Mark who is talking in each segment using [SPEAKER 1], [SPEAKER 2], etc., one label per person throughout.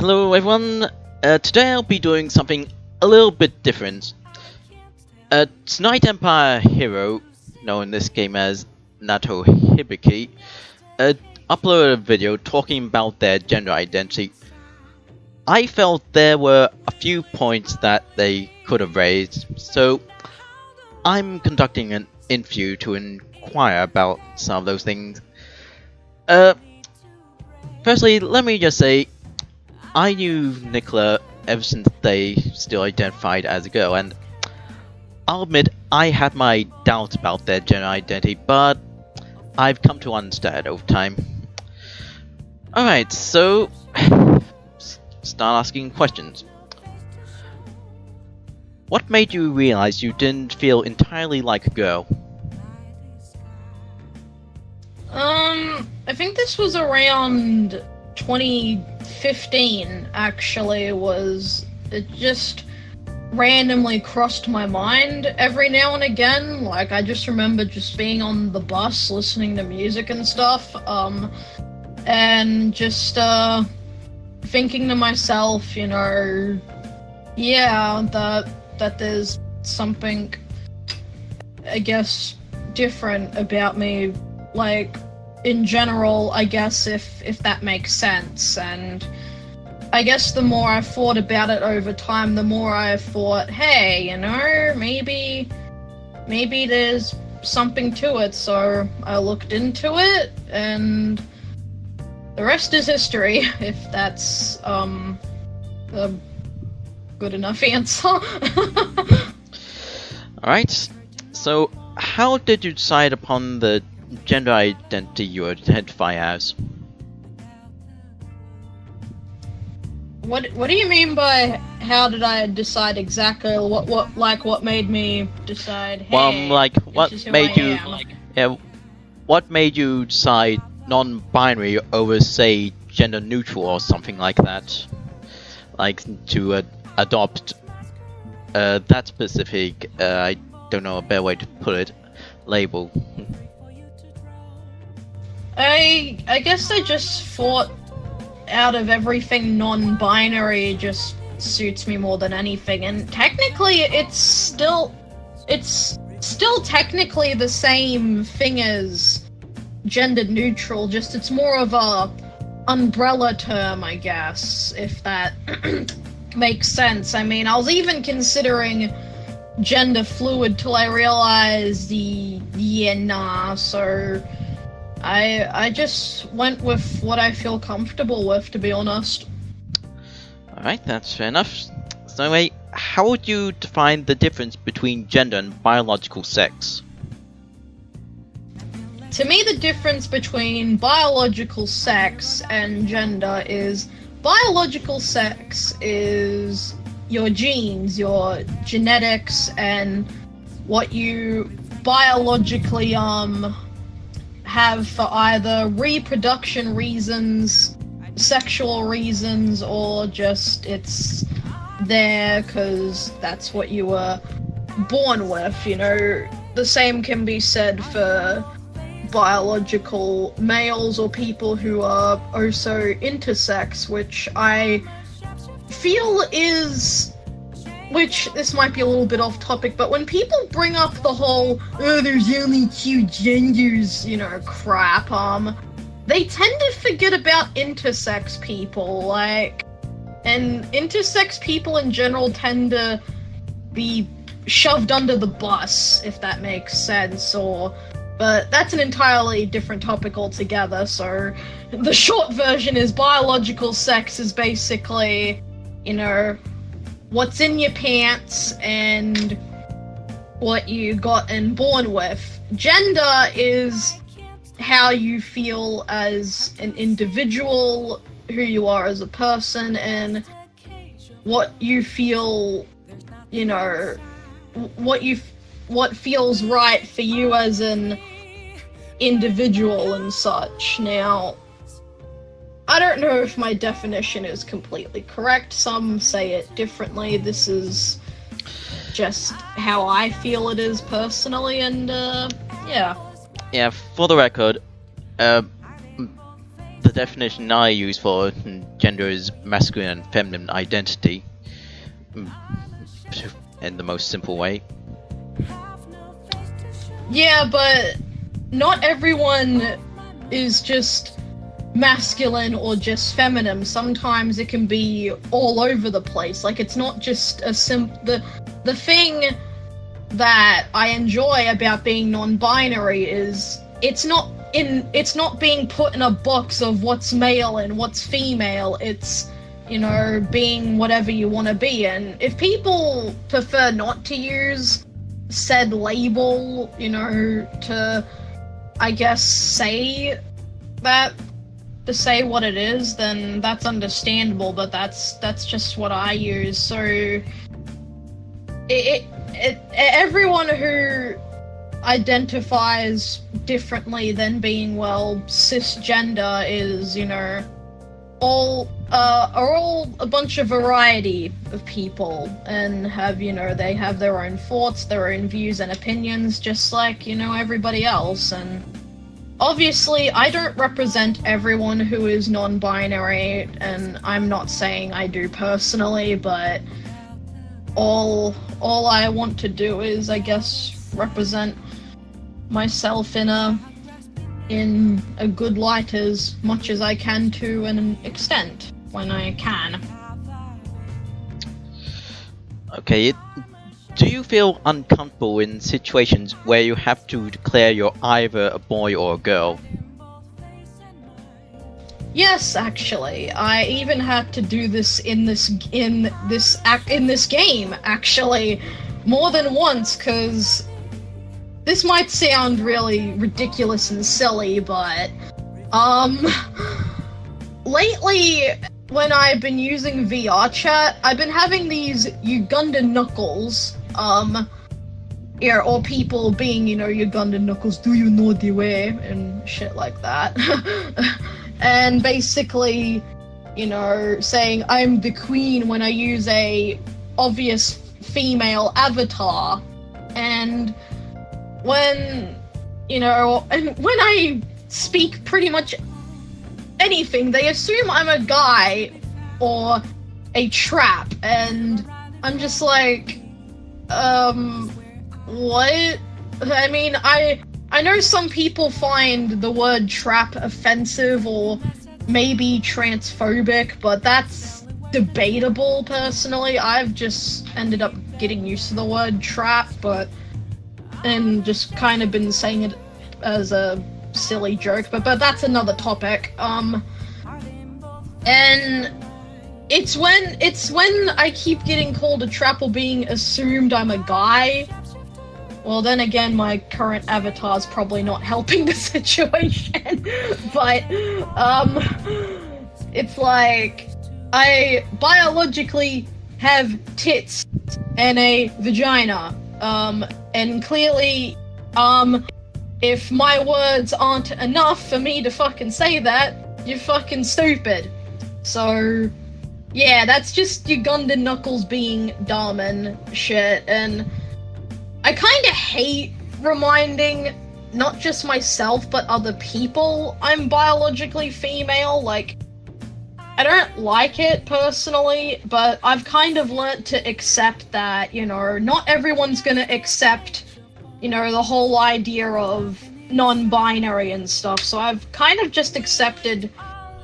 [SPEAKER 1] Hello everyone, today I'll be doing something a little bit different. TonightEmpireHero, known in this game as Nato Hibiki, uploaded a video talking about their gender identity. I felt there were a few points that they could have raised, so I'm conducting an interview to inquire about some of those things. Firstly, let me just say, I knew Nicola ever since they still identified as a girl, and I'll admit I had my doubts about their gender identity, but I've come to understand over time. Alright, so start asking questions. What made you realize you didn't feel entirely like a girl?
[SPEAKER 2] I think this was around 2015, actually. It just randomly crossed my mind every now and again. Like, I just remember just being on the bus, listening to music and stuff, and just, thinking to myself, you know, yeah, that there's something, I guess, different about me, like, in general, I guess, if that makes sense. And I guess the more I thought about it over time, the more I thought, hey, you know, maybe there's something to it. So I looked into it, and the rest is history, if that's a good enough answer.
[SPEAKER 1] Alright, so how did you decide upon the gender identity you identify as?
[SPEAKER 2] What do you mean by how did I decide exactly? What made me decide? Hey,
[SPEAKER 1] what made you decide non-binary over, say, gender neutral or something like that? Like to adopt that specific, I don't know a better way to put it, label.
[SPEAKER 2] I guess I just thought out of everything non-binary just suits me more than anything, and technically it's still technically the same thing as gender neutral, just it's more of a umbrella term, I guess, if that makes sense. I mean, I was even considering gender fluid till I realized so I just went with what I feel comfortable with, to be honest.
[SPEAKER 1] Alright, that's fair enough. So anyway, how would you define the difference between gender and biological sex?
[SPEAKER 2] To me, the difference between biological sex and gender is biological sex is your genes, your genetics, and what you biologically have for either reproduction reasons, sexual reasons, or just it's there because that's what you were born with. You know, the same can be said for biological males or people who are also intersex, which I feel is... Which, this might be a little bit off topic, but when people bring up the whole, oh, there's only two genders, you know, crap, they tend to forget about intersex people, like, and intersex people in general tend to be shoved under the bus, if that makes sense, but that's an entirely different topic altogether. So the short version is biological sex is basically, you know, what's in your pants and what you gotten born with. Gender is how you feel as an individual, who you are as a person, and what you feel, you know, what feels right for you as an individual and such. Now, I don't know if my definition is completely correct. Some say it differently. This is just how I feel it is personally, and yeah.
[SPEAKER 1] Yeah, for the record, the the definition I use for gender is masculine and feminine identity. In the most simple way.
[SPEAKER 2] Yeah, but not everyone is just masculine or just feminine. Sometimes it can be all over the place. Like, it's not just the thing that I enjoy about being non-binary is it's not being put in a box of what's male and what's female. It's, you know, being whatever you want to be. And if people prefer not to use said label, you know, to, I guess, say that, to say what it is, then that's understandable, but that's just what I use. So everyone who identifies differently than being, well, cisgender is, you know, are all a bunch of variety of people and have, you know, they have their own thoughts, their own views and opinions, just like, you know, everybody else. And obviously I don't represent everyone who is non-binary, and I'm not saying I do personally, but all I want to do is, I guess, represent myself in a good light as much as I can, to an extent when I can.
[SPEAKER 1] Okay, do you feel uncomfortable in situations where you have to declare you're either a boy or a girl?
[SPEAKER 2] Yes, actually. I even had to do this in this game, actually, more than once, because this might sound really ridiculous and silly, but lately when I've been using VRchat, I've been having these Ugandan knuckles, yeah, or people being, you know, Ugandan knuckles, do you know the way, and shit like that. And basically, you know, saying I'm the queen when I use a obvious female avatar. And when, you know, and when I speak pretty much anything, they assume I'm a guy or a trap, and I'm just like, what? I mean, I know some people find the word trap offensive or maybe transphobic, but that's debatable personally. I've just ended up getting used to the word trap, and just kind of been saying it as a silly joke, but that's another topic. And it's when I keep getting called a trap or being assumed I'm a guy. Well, then again, my current avatar's probably not helping the situation, but, it's like, I biologically have tits and a vagina, and clearly, if my words aren't enough for me to fucking say that, you're fucking stupid. So, yeah, that's just Ugandan knuckles being dumb and shit, and I kinda hate reminding not just myself, but other people I'm biologically female. Like, I don't like it personally, but I've kind of learnt to accept that, you know, not everyone's gonna accept, you know, the whole idea of non-binary and stuff, so I've kind of just accepted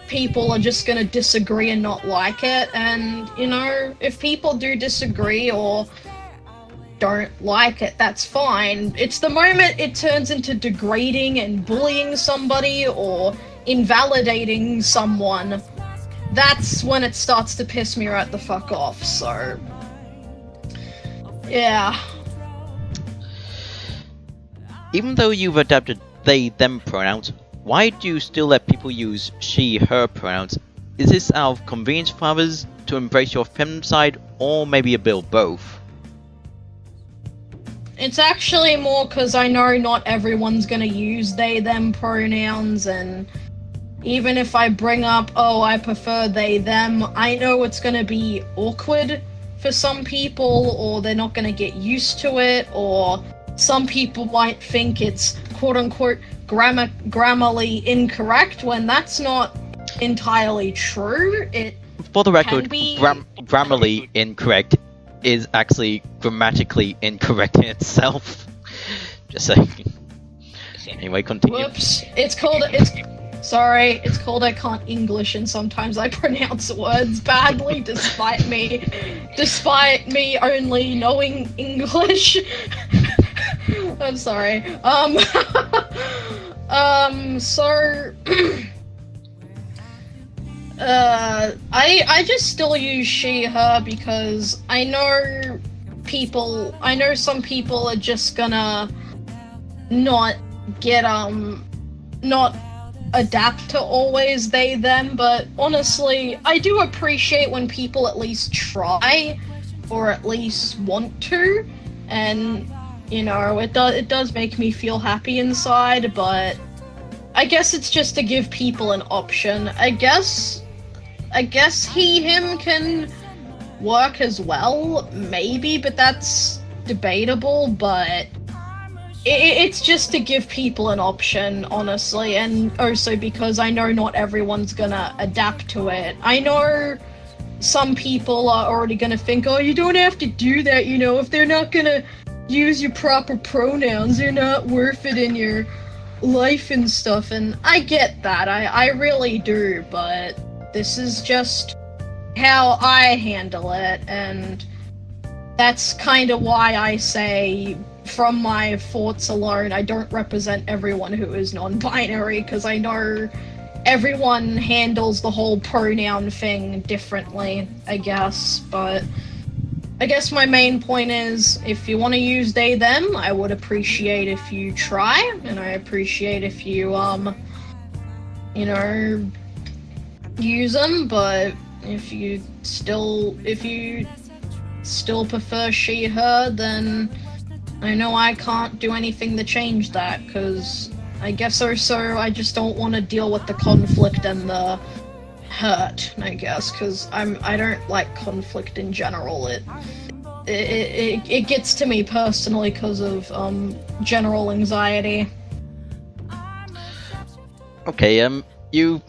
[SPEAKER 2] people are just gonna disagree and not like it, and, you know, if people do disagree or don't like it, that's fine. It's the moment it turns into degrading and bullying somebody or invalidating someone, that's when it starts to piss me right the fuck off, so yeah.
[SPEAKER 1] Even though you've adapted they-them pronouns, why do you still let people use she-her pronouns? Is this out of convenience for others, to embrace your feminine side, or maybe a bit of both?
[SPEAKER 2] It's actually more because I know not everyone's gonna use they-them pronouns, and even if I bring up, oh, I prefer they-them, I know it's gonna be awkward for some people, or they're not gonna get used to it, or some people might think it's quote-unquote grammarly incorrect, when that's not entirely true. It
[SPEAKER 1] For the record,
[SPEAKER 2] be-
[SPEAKER 1] grammarly incorrect is actually grammatically incorrect in itself. Just saying. Anyway, continue.
[SPEAKER 2] Whoops. It's called I can't English, and sometimes I pronounce words badly despite me only knowing English. I'm sorry. So I just still use she, her because I know some people are just gonna not adapt to always they, them, but honestly, I do appreciate when people at least try, or at least want to, and, you know, it does make me feel happy inside, but I guess it's just to give people an option. I guess he, him can work as well, maybe, but that's debatable, but it's just to give people an option, honestly, and also because I know not everyone's gonna adapt to it. I know some people are already gonna think, oh, you don't have to do that, you know, if they're not gonna use your proper pronouns, they're not worth it in your life and stuff, and I get that, I really do, but this is just how I handle it, and that's kind of why I say, from my thoughts alone, I don't represent everyone who is non-binary, because I know everyone handles the whole pronoun thing differently, I guess, but I guess my main point is, if you want to use they, them, I would appreciate if you try, and I appreciate if you, you know, use them, but if you still prefer she, her, then I know I can't do anything to change that, because I guess also I just don't want to deal with the conflict and the hurt, I guess, because I don't like conflict in general. It gets to me personally because of general anxiety.
[SPEAKER 1] Okay, you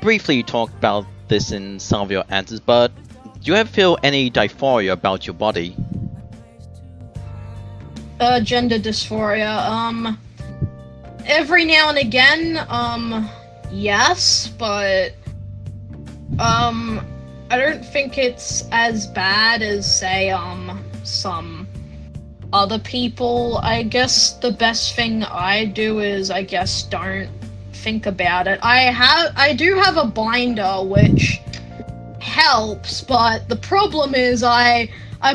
[SPEAKER 1] briefly talked about this in some of your answers, but do you ever feel any dysphoria about your body?
[SPEAKER 2] Gender dysphoria, every now and again, yes, but, I don't think it's as bad as, say, some other people. I guess the best thing I do is, I guess, don't think about it. I do have a binder, which helps, but the problem is I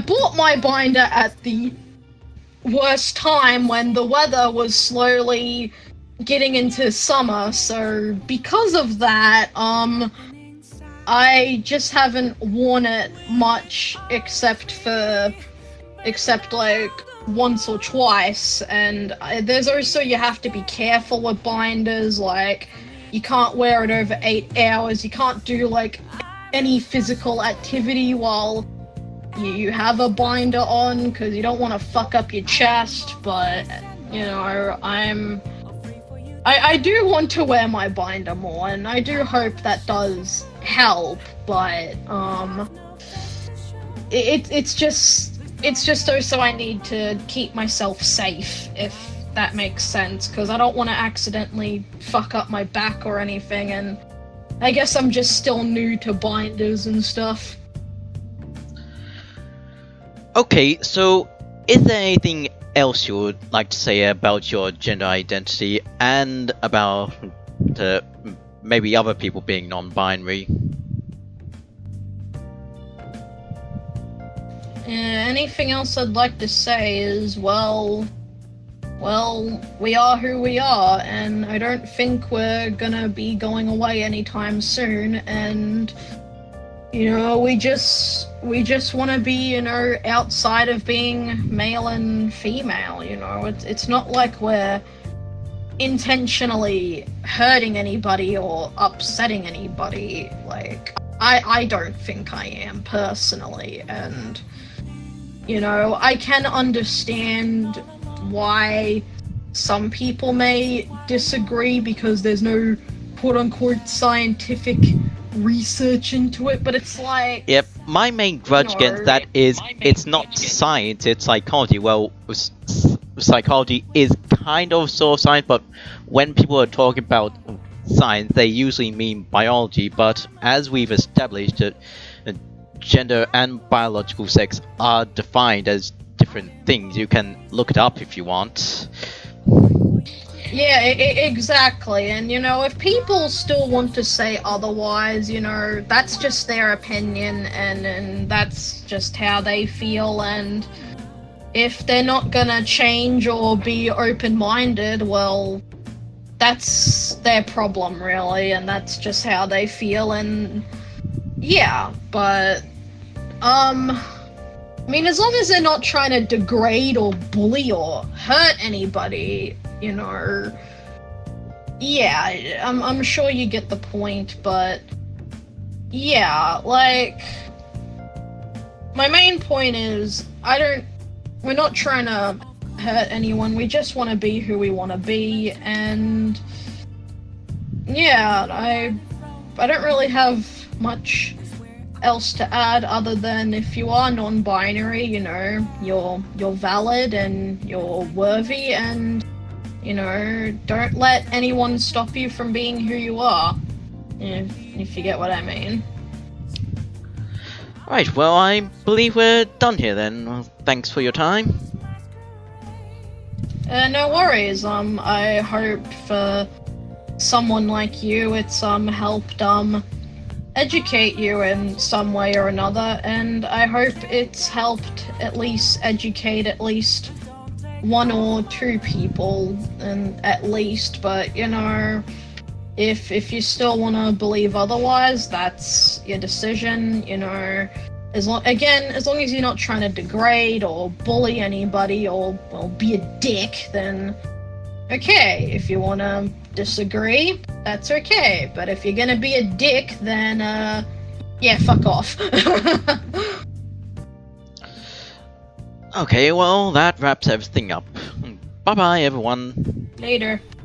[SPEAKER 2] bought my binder at the worst time when the weather was slowly getting into summer, so because of that, I just haven't worn it much except like once or twice, and there's also, you have to be careful with binders, like you can't wear it over 8 hours, you can't do like any physical activity while you have a binder on, because you don't want to fuck up your chest, but, you know, I do want to wear my binder more, and I do hope that does help, but, it's just also I need to keep myself safe, if that makes sense, because I don't want to accidentally fuck up my back or anything, and I guess I'm just still new to binders and stuff.
[SPEAKER 1] Okay, so is there anything else you would like to say about your gender identity and about maybe other people being non-binary?
[SPEAKER 2] Anything else I'd like to say is, well, we are who we are, and I don't think we're gonna be going away anytime soon, and, you know, we just want to be, you know, outside of being male and female, you know, it's not like we're intentionally hurting anybody or upsetting anybody, like, I don't think I am, personally, and, you know, I can understand why some people may disagree, because there's no quote-unquote scientific research into it, but it's like...
[SPEAKER 1] Yep, my main grudge against that is it's not science, it's psychology. Well, psychology is kind of sort of science, but when people are talking about science, they usually mean biology. But as we've established, that gender and biological sex are defined as different things. You can look it up if you want.
[SPEAKER 2] Yeah, exactly. And, you know, if people still want to say otherwise, you know, that's just their opinion, and that's just how they feel, and if they're not gonna change or be open-minded, well, that's their problem, really, and that's just how they feel, and yeah, but, I mean, as long as they're not trying to degrade or bully or hurt anybody, you know, yeah, I'm sure you get the point, but yeah, like, my main point is, we're not trying to hurt anyone, we just want to be who we want to be, and yeah, I don't really have much else to add other than if you are non-binary, you know, you're valid and you're worthy, and you know, don't let anyone stop you from being who you are, if you get what I mean.
[SPEAKER 1] Right, well, I believe we're done here then. Well, thanks for your time.
[SPEAKER 2] No worries. I hope for someone like you it's helped educate you in some way or another, and I hope it's helped at least educate at least one or two people, and at least, but you know, if you still want to believe otherwise, that's your decision, you know, as long as you're not trying to degrade or bully anybody or, well, be a dick, then okay. If you want to disagree, that's okay, but if you're gonna be a dick, then yeah, fuck off.
[SPEAKER 1] Okay, well, that wraps everything up. Bye bye, everyone.
[SPEAKER 2] Later.